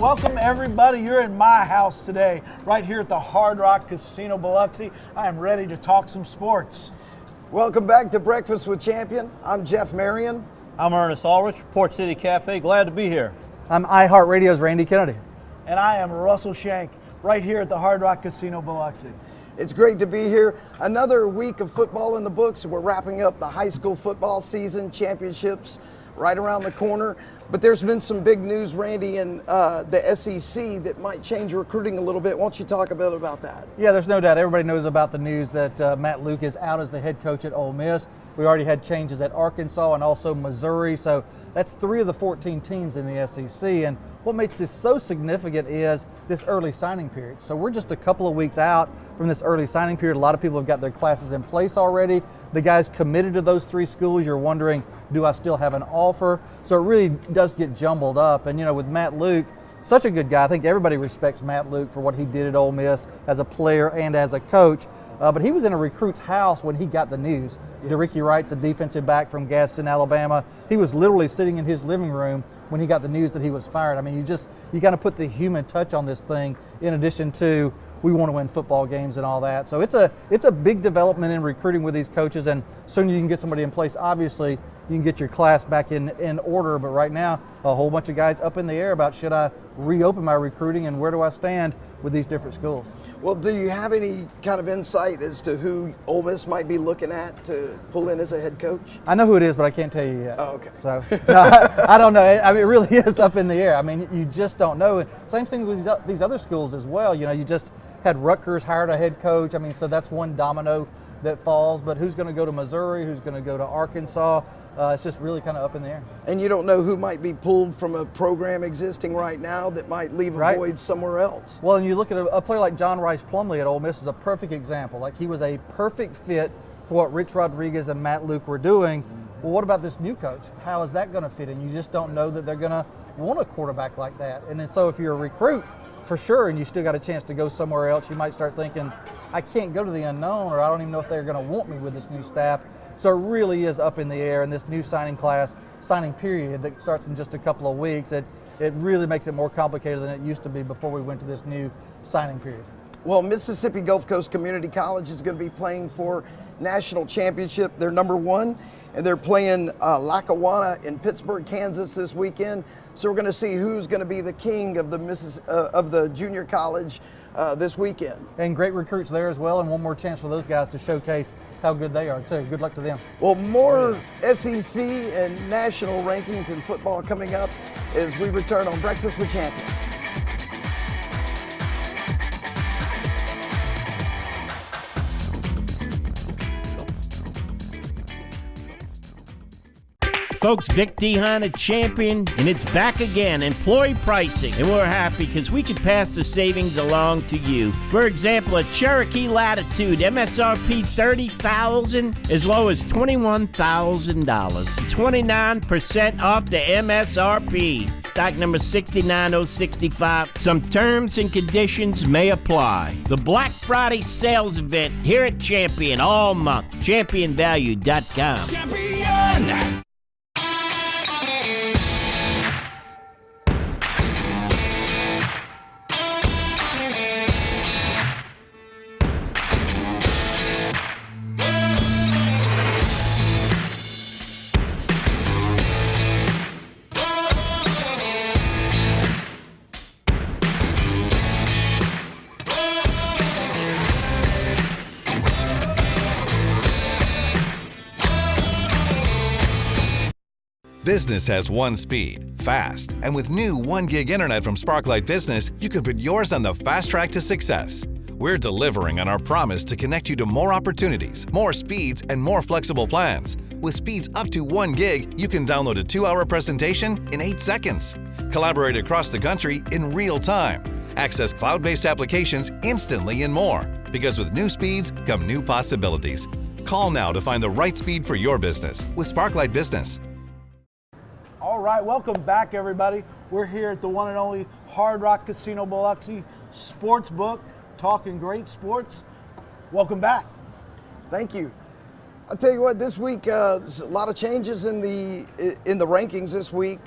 Welcome everybody. You're in my house today, right here at the Hard Rock Casino Biloxi. I am ready to talk some sports. Welcome back to Breakfast with Champion. I'm Jeff Marion. I'm Ernest Ulrich, Port City Cafe. Glad to be here. I'm iHeartRadio's Randy Kennedy. And I am Russell Shank, right here at the Hard Rock Casino Biloxi. It's great to be here. Another week of football in the books. We're wrapping up the high school football season, championships right around the corner. But there's been some big news, Randy, in the SEC that might change recruiting a little bit. Why don't you talk a bit about that? Yeah, there's no doubt. Everybody knows about the news that Matt Luke is out as the head coach at Ole Miss. We already had changes at Arkansas and also Missouri. So that's 3 of the 14 teams in the SEC. And what makes this so significant is this early signing period. So we're just a couple of weeks out from this early signing period. A lot of people have got their classes in place already. The guys committed to those 3 schools. You're wondering, do I still have an offer? So it really does get jumbled up. And, you know, with Matt Luke, such a good guy. I think everybody respects Matt Luke for what he did at Ole Miss as a player and as a coach. But he was in a recruit's house when he got the news. Yes. DeRicky Wright's a defensive back from Gadsden, Alabama. He was literally sitting in his living room when he got the news that he was fired. I mean, you got to put the human touch on this thing in addition to we want to win football games and all that. So it's a big development in recruiting with these coaches, and soon you can get somebody in place. Obviously, you can get your class back in order, but right now, a whole bunch of guys up in the air about should I reopen my recruiting and where do I stand with these different schools. Well, do you have any kind of insight as to who Ole Miss might be looking at to pull in as a head coach? I know who it is, but I can't tell you yet. Oh, okay. So no, I don't know. I mean, it really is up in the air. I mean, you just don't know. And same thing with these other schools as well. You know, you just had Rutgers hired a head coach. I mean, so that's one domino that falls. But who's going to go to Missouri? Who's going to go to Arkansas? It's just really kind of up in the air. And you don't know who might be pulled from a program existing right now that might leave a void somewhere else. Well, and you look at a player like John Rice Plumlee at Ole Miss is a perfect example. Like, he was a perfect fit for what Rich Rodriguez and Matt Luke were doing. Well, what about this new coach? How is that going to fit in? You just don't know that they're going to want a quarterback like that. And then so if you're a recruit, for sure, and you still got a chance to go somewhere else, you might start thinking, I can't go to the unknown, or I don't even know if they're going to want me with this new staff. So it really is up in the air, and this new signing period that starts in just a couple of weeks, it really makes it more complicated than it used to be before we went to this new signing period. Well, Mississippi Gulf Coast Community College is going to be playing for national championship. They're number 1, and they're playing Lackawanna in Pittsburgh, Kansas this weekend. So we're going to see who's going to be the king of the junior college this weekend. And great recruits there as well, and one more chance for those guys to showcase how good they are too. Good luck to them. Well, more SEC and national rankings in football coming up as we return on Breakfast with Champions. Folks, Vic Dehan at Champion, and it's back again, employee pricing. And we're happy because we can pass the savings along to you. For example, a Cherokee Latitude, MSRP $30,000, as low as $21,000. 29% off the MSRP. Stock number 69065. Some terms and conditions may apply. The Black Friday sales event here at Champion all month. ChampionValue.com. Champion! Business has one speed, fast, and with new 1 gig internet from Sparklight Business, you can put yours on the fast track to success. We're delivering on our promise to connect you to more opportunities, more speeds, and more flexible plans. With speeds up to 1 gig, you can download a 2-hour presentation in 8 seconds, collaborate across the country in real time, access cloud-based applications instantly, and more. Because with new speeds come new possibilities. Call now to find the right speed for your business with Sparklight Business. All right, welcome back, everybody. We're here at the one and only Hard Rock Casino Biloxi Sportsbook, talking great sports. Welcome back. Thank you. I'll tell you what, this week, there's a lot of changes in the rankings this week.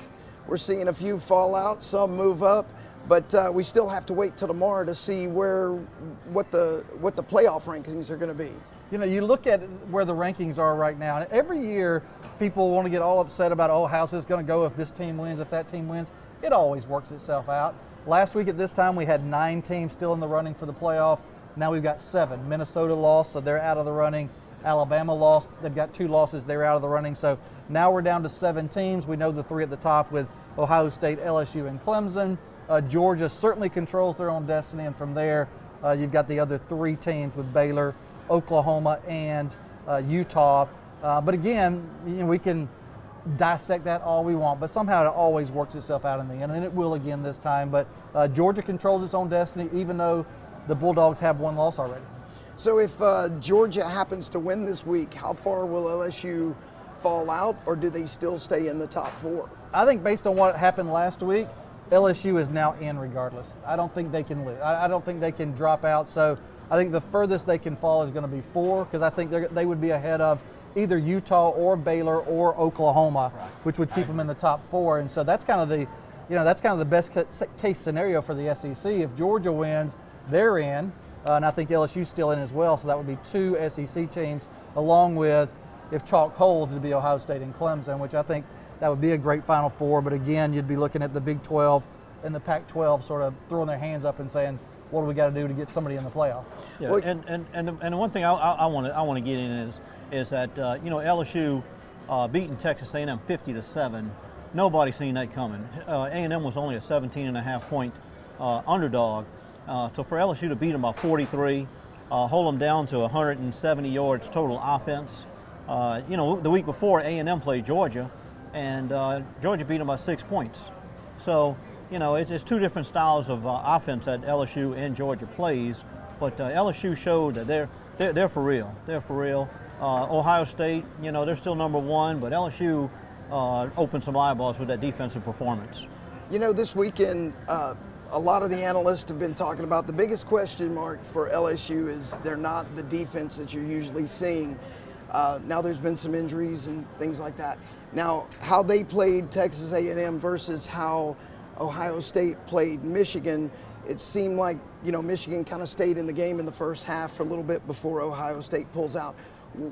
We're seeing a few fall out, some move up. But we still have to wait till tomorrow to see what the playoff rankings are going to be. You know, you look at where the rankings are right now, and every year people want to get all upset about, oh, how's this going to go if this team wins, if that team wins. It always works itself out. Last week at this time, we had 9 teams still in the running for the playoff. Now we've got 7. Minnesota lost, so they're out of the running. Alabama lost. They've got 2 losses. They're out of the running. So now we're down to 7 teams. We know the 3 at the top with Ohio State, LSU, and Clemson. Georgia certainly controls their own destiny, and from there, you've got the other 3 teams with Baylor, Oklahoma, and Utah. But again, you know, we can dissect that all we want, but somehow it always works itself out in the end, and it will again this time. But Georgia controls its own destiny, even though the Bulldogs have 1 loss already. So if Georgia happens to win this week, how far will LSU fall out, or do they still stay in the top 4? I think based on what happened last week, LSU is now in regardless. I don't think they can lose. I don't think they can drop out. So I think the furthest they can fall is going to be 4, because I think they would be ahead of either Utah or Baylor or Oklahoma, which would keep them in the top 4. And so that's kind of the best case scenario for the SEC. If Georgia wins, they're in, and I think LSU's still in as well. So that would be 2 SEC teams, along with, if chalk holds, it'd be Ohio State and Clemson, which I think that would be a great Final Four. But again, you'd be looking at the Big 12 and the Pac-12 sort of throwing their hands up and saying, what do we got to do to get somebody in the playoff? Yeah, and the one thing I want to get in is that you know, LSU beating Texas A&M 50-7. Nobody seen that coming. A&M was only a 17.5 point underdog, so for LSU to beat them by 43, hold them down to 170 yards total offense. You know, the week before A&M played Georgia, and Georgia beat them by 6 points. So you know, it's 2 different styles of offense that LSU and Georgia plays, but LSU showed that they're for real. They're for real. Ohio State, you know, they're still number 1, but LSU opened some eyeballs with that defensive performance. You know, this weekend, a lot of the analysts have been talking about the biggest question mark for LSU is they're not the defense that you're usually seeing. Now there's been some injuries and things like that. Now, how they played Texas A&M versus how Ohio State played Michigan, it seemed like, you know, Michigan kind of stayed in the game in the first half for a little bit before Ohio State pulls out.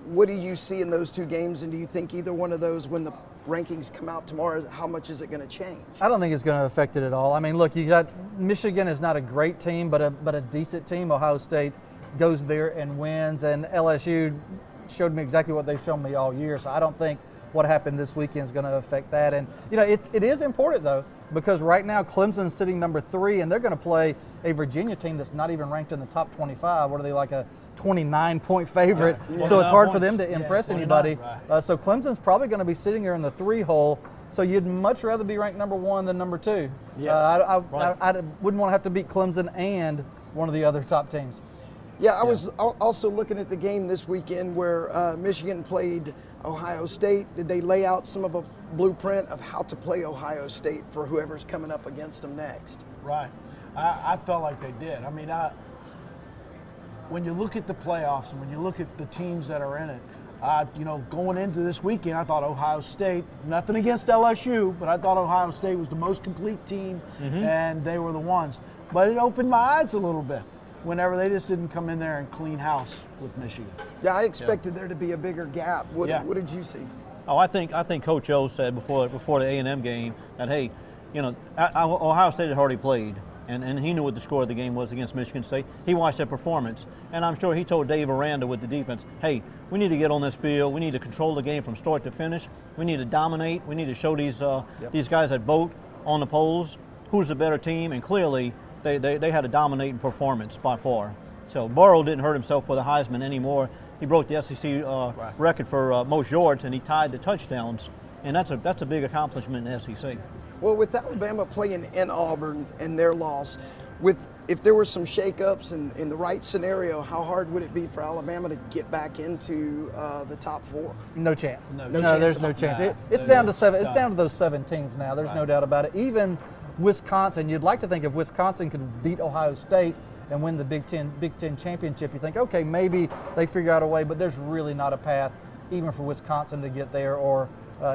What do you see in those 2 games, and do you think either one of those, when the rankings come out tomorrow, how much is it going to change? I don't think it's going to affect it at all. I mean, look, you got Michigan is not a great team, but a decent team. Ohio State goes there and wins, and LSU showed me exactly what they've shown me all year. So I don't think what happened this weekend is going to affect that. And you know, it is important though, because right now Clemson's sitting number 3, and they're going to play a Virginia team that's not even ranked in the top 25. What are they, like a 29-point favorite? Right. Yeah. So it's hard for points. them to impress anybody. Right. So Clemson's probably going to be sitting there in the 3 hole. So you'd much rather be ranked number 1 than number 2. Yes. I wouldn't want to have to beat Clemson and one of the other top teams. Yeah, I was also looking at the game this weekend where Michigan played Ohio State. Did they lay out some of a blueprint of how to play Ohio State for whoever's coming up against them next? Right. I felt like they did. I mean, when you look at the playoffs and when you look at the teams that are in it, you know, going into this weekend, I thought Ohio State, nothing against LSU, but I thought Ohio State was the most complete team, and they were the ones. But it opened my eyes a little bit whenever they just didn't come in there and clean house with Michigan. Yeah, I expected there to be a bigger gap. What did you see? Oh, I think Coach O said before the A&M game that, hey, you know, Ohio State had already played, and he knew what the score of the game was against Michigan State. He watched their performance, and I'm sure he told Dave Aranda with the defense, hey, we need to get on this field. We need to control the game from start to finish. We need to dominate. We need to show these guys that vote on the polls who's the better team, and clearly they had a dominating performance by far. So Burrow didn't hurt himself for the Heisman anymore. He broke the SEC record for most yards, and he tied the touchdowns, and that's a big accomplishment in the SEC. Well, with Alabama playing in Auburn and their loss, if there were some shakeups and in the right scenario, how hard would it be for Alabama to get back into the top 4? No chance. No There's no chance. It's down to 7. It's down to those 7 teams now. There's no doubt about it. Even Wisconsin, you'd like to think if Wisconsin could beat Ohio State and win the Big Ten championship, you think, okay, maybe they figure out a way, but there's really not a path even for Wisconsin to get there or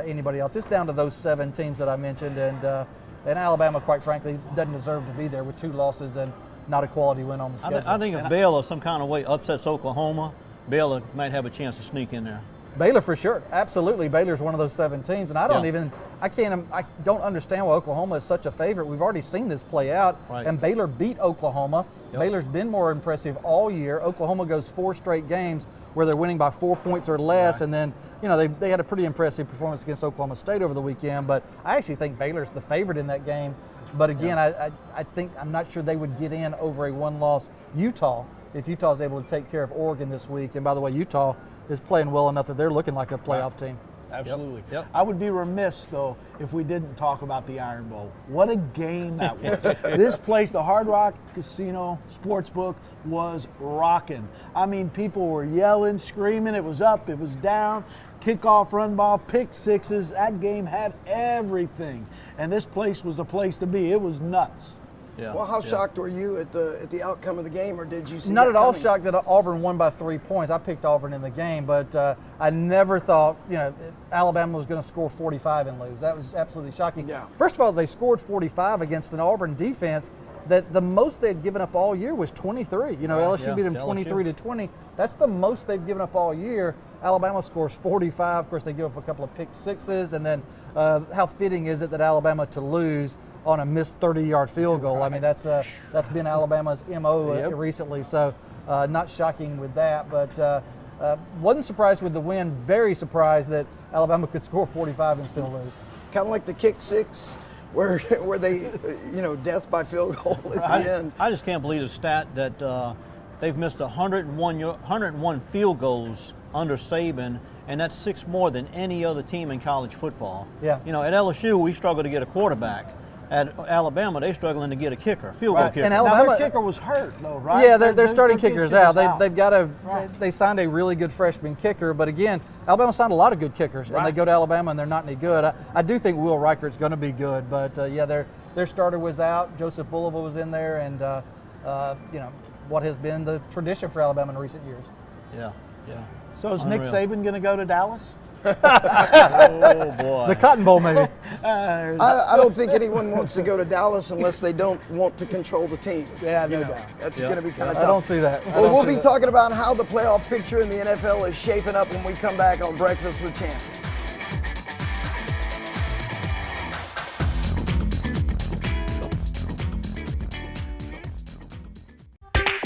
anybody else. It's down to those 7 teams that I mentioned, and And Alabama, quite frankly, doesn't deserve to be there with 2 losses and not a quality win on the schedule. I think if Baylor some kind of way upsets Oklahoma, Baylor might have a chance to sneak in there. Baylor for sure, absolutely. Baylor's one of those 7 teams, and I don't understand why Oklahoma is such a favorite. We've already seen this play out, and Baylor beat Oklahoma. Yep. Baylor's been more impressive all year. Oklahoma goes 4 straight games where they're winning by 4 points or less, and then they had a pretty impressive performance against Oklahoma State over the weekend. But I actually think Baylor's the favorite in that game. But again, I think I'm not sure they would get in over a 1-loss Utah if Utah is able to take care of Oregon this week. And by the way, Utah is playing well enough that they're looking like a playoff team. Absolutely. Yep. I would be remiss, though, if we didn't talk about the Iron Bowl. What a game that was. This place, the Hard Rock Casino Sportsbook, was rocking. I mean, people were yelling, screaming. It was up, it was down, kickoff, run ball, pick sixes. That game had everything. And this place was the place to be. It was nuts. Yeah. Well, how shocked were you at the outcome of the game, or did you see Not that at all coming? shocked that Auburn won by 3 points. I picked Auburn in the game, but I never thought Alabama was going to score 45 and lose. That was absolutely shocking. Yeah. First of all, they scored 45 against an Auburn defense that the most they'd given up all year was 23. LSU beat them 23-20. That's the most they've given up all year. Alabama scores 45. Of course, they give up a couple of pick sixes, and then how fitting is it that Alabama to lose on a missed 30-yard field goal? I mean, that's been Alabama's MO recently, so not shocking with that. But wasn't surprised with the win. Very surprised that Alabama could score 45 and still lose. Kind of like the kick six, where they, death by field goal at the end. I just can't believe the stat that they've missed 101 field goals under Saban, and that's 6 more than any other team in college football. Yeah. At LSU, we struggle to get a quarterback. At Alabama, they're struggling to get a kicker, field goal kicker. And Now, Alabama, their kicker was hurt, though, right? Yeah, their starting kicker's out. out. They've got they signed a really good freshman kicker, but again, Alabama signed a lot of good kickers, and they go to Alabama and they're not any good. I do think Will Reichert's going to be good, but their starter was out. Joseph Bulova was in there, and what has been the tradition for Alabama in recent years. Yeah. So is Nick Saban going to go to Dallas? Oh, boy. The Cotton Bowl, maybe. I don't think anyone wants to go to Dallas unless they don't want to control the team. Yeah, no doubt. That's going to be kind of tough. I don't see that. Well, we'll be talking about how the playoff picture in the NFL is shaping up when we come back on Breakfast with Champions.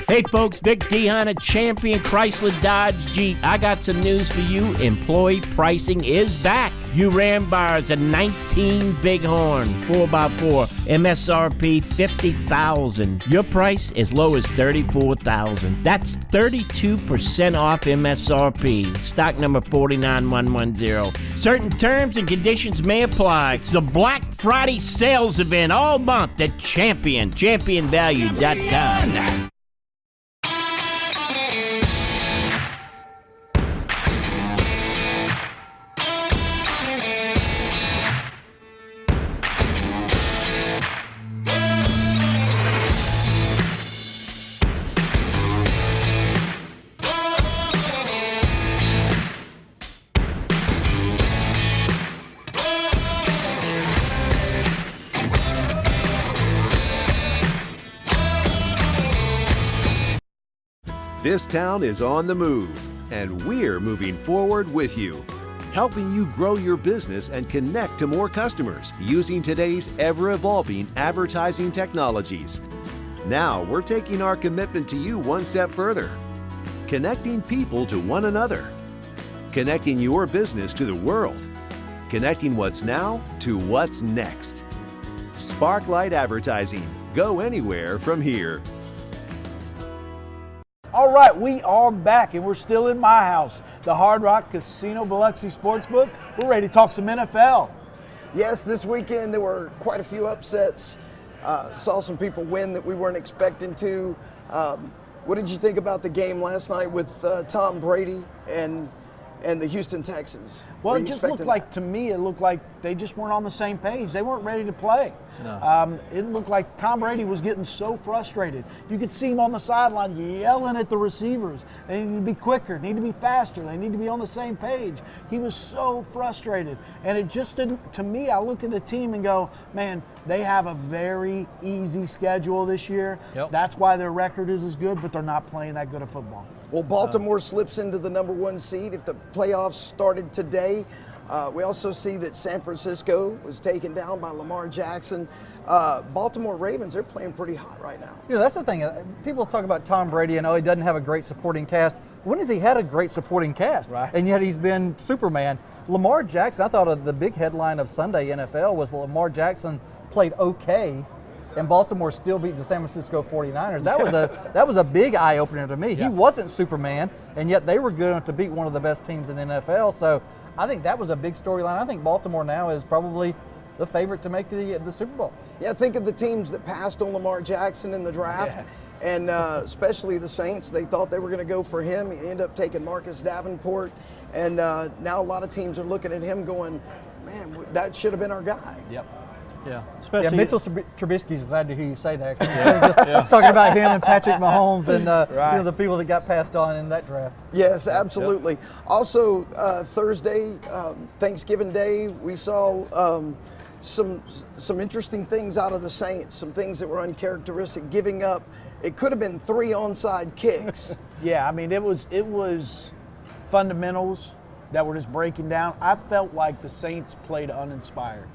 Hey folks, Vic Dehan at Champion Chrysler Dodge Jeep. I got some news for you. Employee pricing is back. You ram bars a 19 Bighorn 4x4, MSRP $50,000. Your price as low as $34,000. That's 32% off MSRP. Stock number 49110. Certain terms and conditions may apply. It's the Black Friday sales event all month at championvalue.com. This town is on the move, and we're moving forward with you, helping you grow your business and connect to more customers using today's ever-evolving advertising technologies. Now we're taking our commitment to you one step further, connecting people to one another, connecting your business to the world, connecting what's now to what's next. Sparklight Advertising. Go anywhere from here. All right, we are back, and we're still in my house, the Hard Rock Casino Biloxi Sportsbook. We're ready to talk some NFL. Yes, this weekend there were quite a few upsets. Saw some people win that we weren't expecting to. What did you think about the game last night with Tom Brady and the Houston Texans? Well, Were it you just expecting looked like, that? to me, it looked like they just weren't on the same page. They weren't ready to play. No. It looked like Tom Brady was getting so frustrated. You could see him on the sideline yelling at the receivers. They need to be quicker, need to be faster, they need to be on the same page. He was so frustrated. And it just didn't, to me, I look at the team and go, man, they have a very easy schedule this year. Yep. That's why their record is as good, but they're not playing that good of football. Well, Baltimore slips into the number 1 seed if the playoffs started today. We also see that San Francisco was taken down by Lamar Jackson. Baltimore Ravens, they're playing pretty hot right now. You know, that's the thing. People talk about Tom Brady and, oh, he doesn't have a great supporting cast. When has he had a great supporting cast? Right. And yet he's been Superman. Lamar Jackson, I thought of the big headline of Sunday NFL was Lamar Jackson played okay, and Baltimore still beat the San Francisco 49ers. That was a big eye-opener to me. Yeah. He wasn't Superman, and yet they were good enough to beat one of the best teams in the NFL. So I think that was a big storyline. I think Baltimore now is probably the favorite to make the Super Bowl. Yeah, think of the teams that passed on Lamar Jackson in the draft, and especially the Saints. They thought they were going to go for him. He ended up taking Marcus Davenport, and now a lot of teams are looking at him going, man, that should have been our guy. Yep. Yeah, especially Mitchell Trubisky's glad to hear you say that. Just talking about him and Patrick Mahomes and Right. you know, the people that got passed on in that draft. Yes, absolutely. Also, Thursday, Thanksgiving Day, we saw some interesting things out of the Saints, some things that were uncharacteristic, giving up. It could have been 3 onside kicks. Yeah, I mean, it was fundamentals that were just breaking down. I felt like the Saints played uninspired.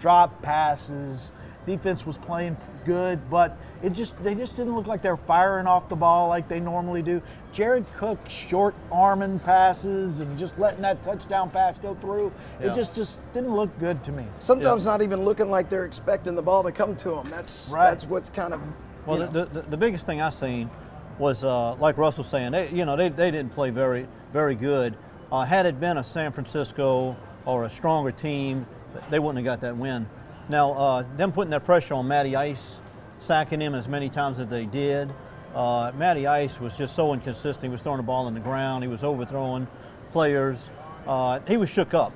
Drop passes, defense was playing good, but they just didn't look like they were firing off the ball like they normally do. Jared Cook short arming passes and just letting that touchdown pass go through. Yeah. It just didn't look good to me. Sometimes not even looking like they're expecting the ball to come to them. That's what's kind of, Well, the biggest thing I seen was like Russell's saying, they didn't play very, very good. Had it been a San Francisco or a stronger team, they wouldn't have got that win. Now, them putting that pressure on Matty Ice, sacking him as many times as they did. Matty Ice was just so inconsistent. He was throwing the ball on the ground. He was overthrowing players. He was shook up.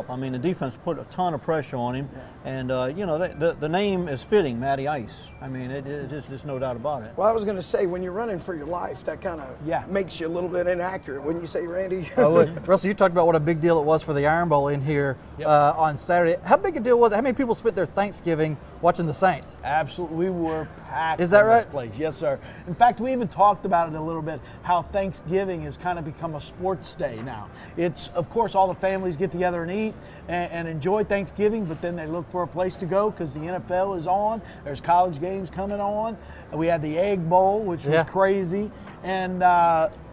I mean, the defense put a ton of pressure on him, and the name is fitting, Matty Ice. I mean, there's no doubt about it. well, I was going to say, when you're running for your life, that kind of makes you a little bit inaccurate, wouldn't you say, Randy? Russell, you talked about what a big deal it was for the Iron Bowl in here on Saturday. How big a deal was it? How many people spent their Thanksgiving watching the Saints? Absolutely, we were packed. Is that in right? This place. Yes, sir. In fact, we even talked about it a little bit, how Thanksgiving has kind of become a sports day now. It's, of course, all the families get together and eat and enjoy Thanksgiving, but then they look for a place to go because the NFL is on. There's college games coming on. We had the Egg Bowl, which was crazy, and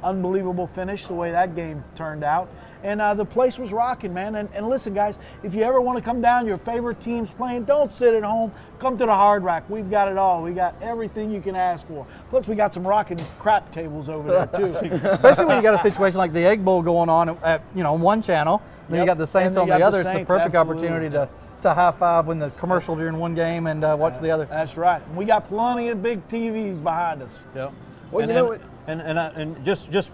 unbelievable finish the way that game turned out. And the place was rocking, man. And listen, guys, if you ever want to come down, your favorite team's playing, don't sit at home. Come to the Hard Rock. We've got it all. We got everything you can ask for. Plus, we got some rocking crap tables over there, too. Especially when you got a situation like the Egg Bowl going on at on one channel, then you got the Saints on the other. It's the perfect opportunity to high five when the commercial during one game and watch the other. That's right. We got plenty of big TVs behind us. Yep. Well, and, you know what? And just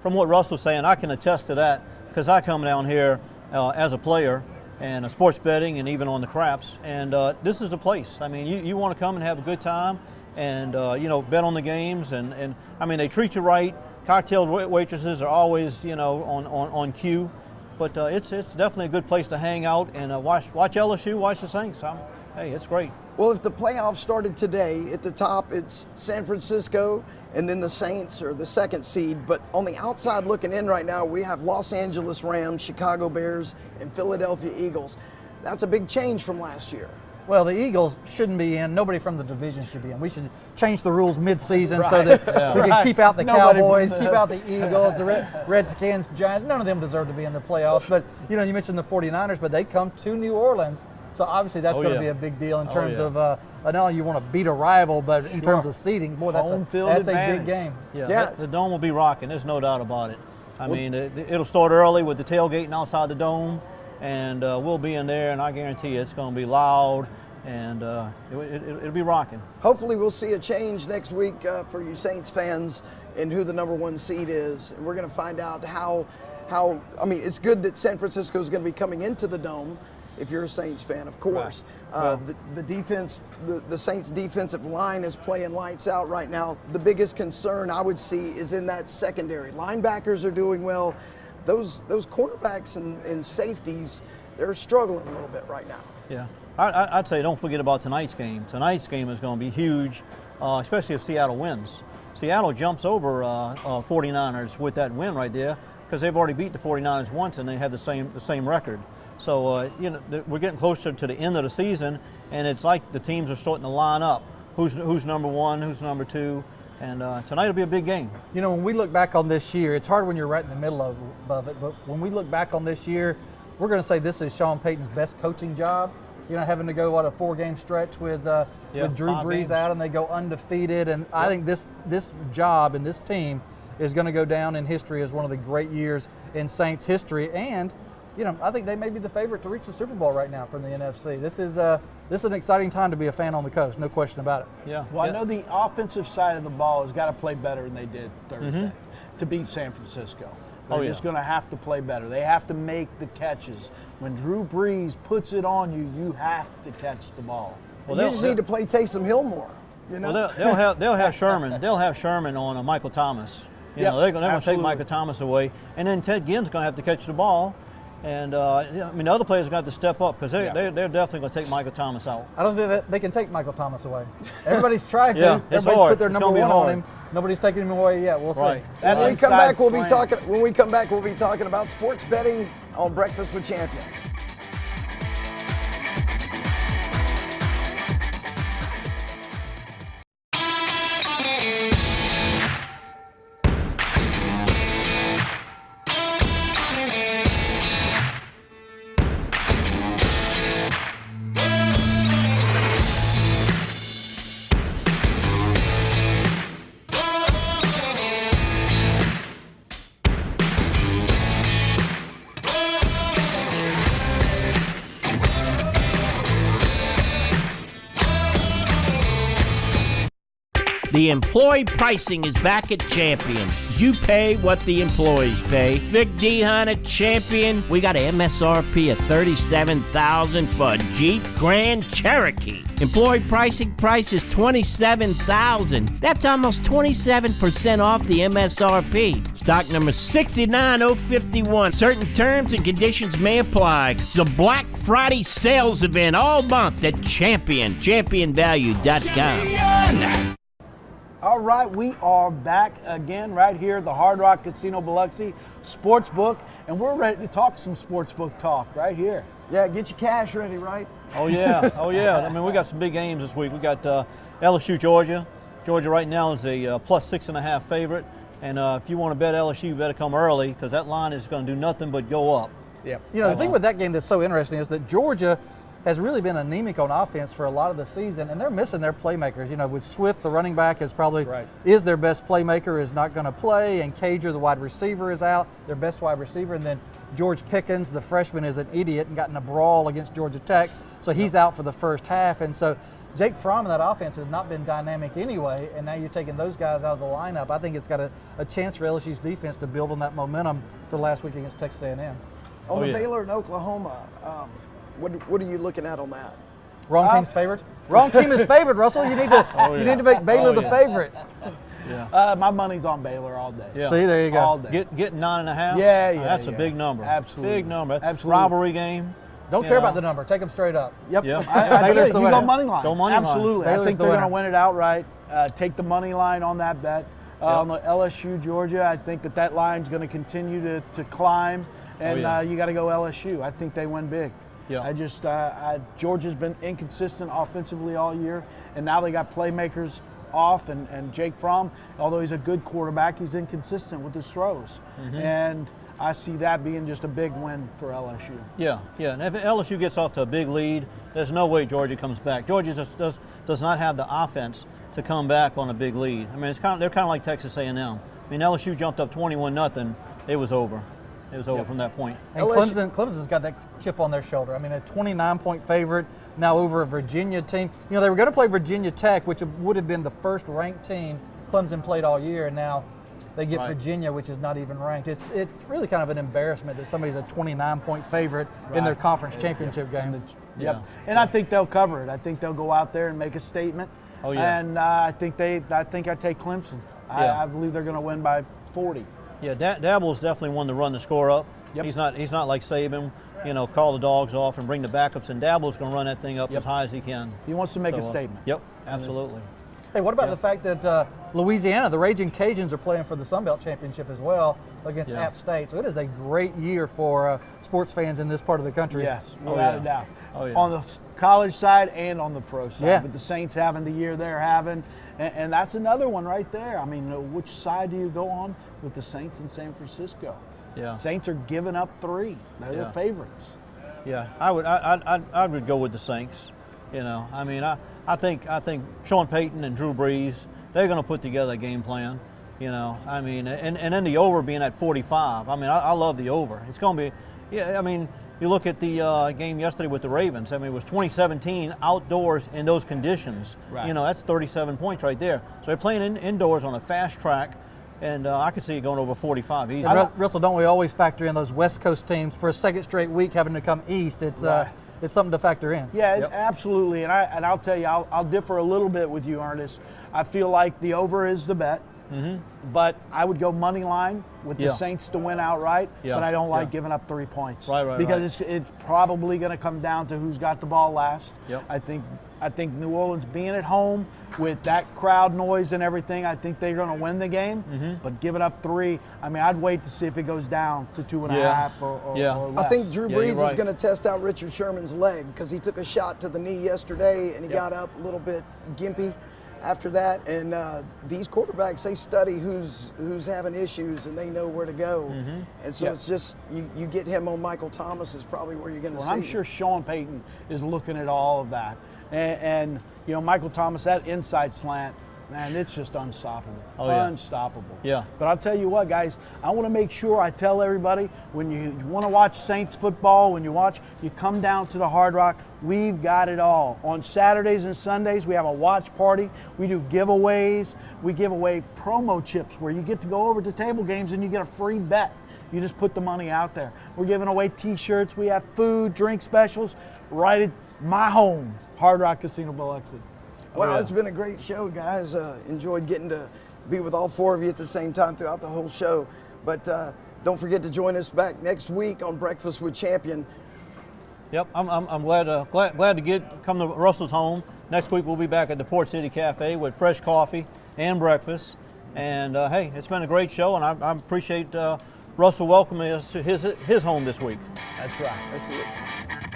from what Russell's saying, I can attest to that because I come down here as a player and a sports betting and even on the craps, and this is the place. I mean, you want to come and have a good time and bet on the games, and I mean, they treat you right. Cocktail waitresses are always on cue, but it's definitely a good place to hang out and watch LSU, watch the Saints. Hey, it's great. Well, if the playoffs started today, at the top it's San Francisco and then the Saints are the 2nd seed. But on the outside looking in right now, we have Los Angeles Rams, Chicago Bears, and Philadelphia Eagles. That's a big change from last year. Well, the Eagles shouldn't be in. Nobody from the division should be in. We should change the rules mid-season so that we can keep out the Cowboys, keep out the Eagles, the Redskins, Giants. None of them deserve to be in the playoffs. But, you mentioned the 49ers, but they come to New Orleans. So obviously that's going to be a big deal in terms of not only you want to beat a rival, but in terms of seeding, boy, that's a big game. Yeah. The dome will be rocking. There's no doubt about it. I mean, it'll start early with the tailgating outside the dome, and we'll be in there, and I guarantee you it's going to be loud, and it'll be rocking. Hopefully we'll see a change next week for you Saints fans in who the number 1 seed is, and we're going to find out how. I mean, it's good that San Francisco is going to be coming into the dome. if you're a Saints fan, of course. The defense, the Saints defensive line is playing lights out right now. The biggest concern I would see is in that secondary. Linebackers are doing well. Those cornerbacks and safeties, they're struggling a little bit right now. Yeah, I'd say don't forget about tonight's game. Tonight's game is going to be huge, especially if Seattle wins. Seattle jumps over 49ers with that win right there because they've already beat the 49ers once and they have the same record. So we're getting closer to the end of the season, and it's like the teams are starting to line up. Who's number one? Who's number two? And tonight will be a big game. You know, when we look back on this year, it's hard when you're right in the middle of it, but when we look back on this year, we're going to say this is Sean Payton's best coaching job. You know, having to go, a 4-game stretch with Drew Brees out, and they go undefeated. And I think this job and this team is going to go down in history as one of the great years in Saints history. And, you know, I think they may be the favorite to reach the Super Bowl right now from the NFC. This is an exciting time to be a fan on the coast, no question about it. Yeah. Well, I know the offensive side of the ball has got to play better than they did Thursday to beat San Francisco. They're just going to have to play better. They have to make the catches. When Drew Brees puts it on you, you have to catch the ball. Well, you just need to play Taysom Hill more. You know? Well, they'll have Sherman. They'll have Sherman on Michael Thomas. You know, they're going to take Michael Thomas away, and then Ted Ginn's going to have to catch the ball. And I mean, the other players are going to have to step up because they're definitely going to take Michael Thomas out. I don't think that they can take Michael Thomas away. Everybody's tried to. Yeah, Everybody's hard. put their number one on him. Nobody's taking him away yet. We'll see. And when we come back, we'll be talking about sports betting on Breakfast with Champions. The employee pricing is back at Champion. You pay what the employees pay. Vic Dehan at Champion. We got an MSRP of $37,000 for a Jeep Grand Cherokee. Employee pricing price is $27,000. That's almost 27% off the MSRP. Stock number 69051. Certain terms and conditions may apply. It's a Black Friday sales event all month at Champion. ChampionValue.com. All right, we are back again right here at the Hard Rock Casino Biloxi Sportsbook, and we're ready to talk some sportsbook talk right here. Yeah, get your cash ready, right? Oh, yeah. Oh, yeah. I mean, we got some big games this week. We got LSU, Georgia. Georgia right now is a +6.5 favorite, and if you want to bet LSU, you better come early because that line is going to do nothing but go up. Yeah. You know, the thing with that game that's so interesting is that Georgia has really been anemic on offense for a lot of the season, and they're missing their playmakers. You know, with Swift, the running back, is probably is their best playmaker, is not going to play, and Cager, the wide receiver, is out, their best wide receiver, and then George Pickens, the freshman, is an idiot and got in a brawl against Georgia Tech, so he's out for the first half. And so Jake Fromm in that offense has not been dynamic anyway, and now you're taking those guys out of the lineup. I think it's got a chance for LSU's defense to build on that momentum for last week against Texas A&M. On the Baylor and Oklahoma, what are you looking at on that? Wrong team's favored? Wrong team is favored, Russell. You need to you need to make Baylor the favorite. Yeah. My money's on Baylor all day. Yeah. See, there you go. All day. Getting 9.5. Yeah. That's a big number. Absolutely. Big number. Absolutely. Rivalry game. Don't care about the number. Take them straight up. Yep. Yeah. Baylor's the you winner. go money line. Go money line. Absolutely. Baylor's I think the they're going to winner. win it outright. Take the money line on that bet. On the LSU Georgia, I think that line's going to continue to climb, and you got to go LSU. I think they win big. Yeah. Georgia's been inconsistent offensively all year, and now they got playmakers off, and Jake Fromm, although he's a good quarterback, he's inconsistent with his throws. And I see that being just a big win for LSU. Yeah. And if LSU gets off to a big lead, there's no way Georgia comes back. Georgia just does not have the offense to come back on a big lead. I mean, they're kind of like Texas A&M. I mean, LSU jumped up 21-0. It was over. It was over from that point. And Clemson's got that chip on their shoulder. I mean, a 29-point favorite now over a Virginia team. You know, they were going to play Virginia Tech, which would have been the first ranked team Clemson played all year, and now They get Right. Virginia, which is not even ranked. It's really kind of an embarrassment that somebody's a 29-point favorite in their conference championship game. Yep. Yeah. And I think they'll cover it. I think they'll go out there and make a statement. Oh, yeah. And I think I take Clemson. Yeah. I believe they're going to win by 40. Yeah, Dabble's definitely one to run the score up. Yep. He's not like Saban, call the dogs off and bring the backups. And Dabble's going to run that thing up as high as he can. He wants to make a So, statement. Yep, absolutely. Hey, what about the fact that Louisiana, the Raging Cajuns, are playing for the Sun Belt Championship as well against Yeah. App State? So it is a great year for sports fans in this part of the country. Yes, Oh, without yeah. a doubt. Oh, yeah. On the college side and on the pro side. Yeah. With the Saints having the year they're having. And that's another one right there. I mean, which side do you go on with the Saints in San Francisco? Yeah. Saints are giving up 3. They're Yeah. the favorites. Yeah, I would go with the Saints. I mean, I think Sean Payton and Drew Brees, they're going to put together a game plan. I mean, and then the over being at 45. I mean, I love the over. It's going to be, yeah. I mean, you look at the game yesterday with the Ravens. I mean, it was 2017 outdoors in those conditions. Right. That's 37 points right there. So they're playing indoors on a fast track, and I could see it going over 45 easy. And Russell, don't we always factor in those West Coast teams for a second straight week having to come east? It's it's something to factor in. Yeah, Yep. absolutely. And I'll tell you, I'll differ a little bit with you, Ernest. I feel like the over is the bet. But I would go money line with the Yeah. Saints to win outright. Yeah. But I don't like Yeah. giving up 3 points. Right, because it's probably going to come down to who's got the ball last. Yep. I think New Orleans being at home with that crowd noise and everything, I think they're going to win the game. But giving up 3, I mean, I'd wait to see if it goes down to 2.5 or Yeah. or I less. I think Drew Yeah, you're Brees is right. going to test out Richard Sherman's leg because he took a shot to the knee yesterday and he got up a little bit gimpy after that. And these quarterbacks, they study who's having issues and they know where to go. And so Yep. it's just you get him on Michael Thomas is probably where you're going to Well, see. I'm sure Sean Payton is looking at all of that. And Michael Thomas, that inside slant, man, it's just unstoppable. Oh, yeah. Unstoppable. Yeah. But I'll tell you what, guys, I want to make sure I tell everybody when you want to watch Saints football, when you come down to the Hard Rock, we've got it all. On Saturdays and Sundays, we have a watch party. We do giveaways. We give away promo chips where you get to go over to table games and you get a free bet. You just put the money out there. We're giving away T-shirts. We have food, drink specials right at my home, Hard Rock Casino Biloxi. Well, it's been a great show, guys. Enjoyed getting to be with all 4 of you at the same time throughout the whole show. But don't forget to join us back next week on Breakfast with Champion. Yep, I'm glad to come to Russell's home. Next week we'll be back at the Port City Cafe with fresh coffee and breakfast. And hey, it's been a great show, and I appreciate Russell welcoming us to his home this week. That's right. That's it.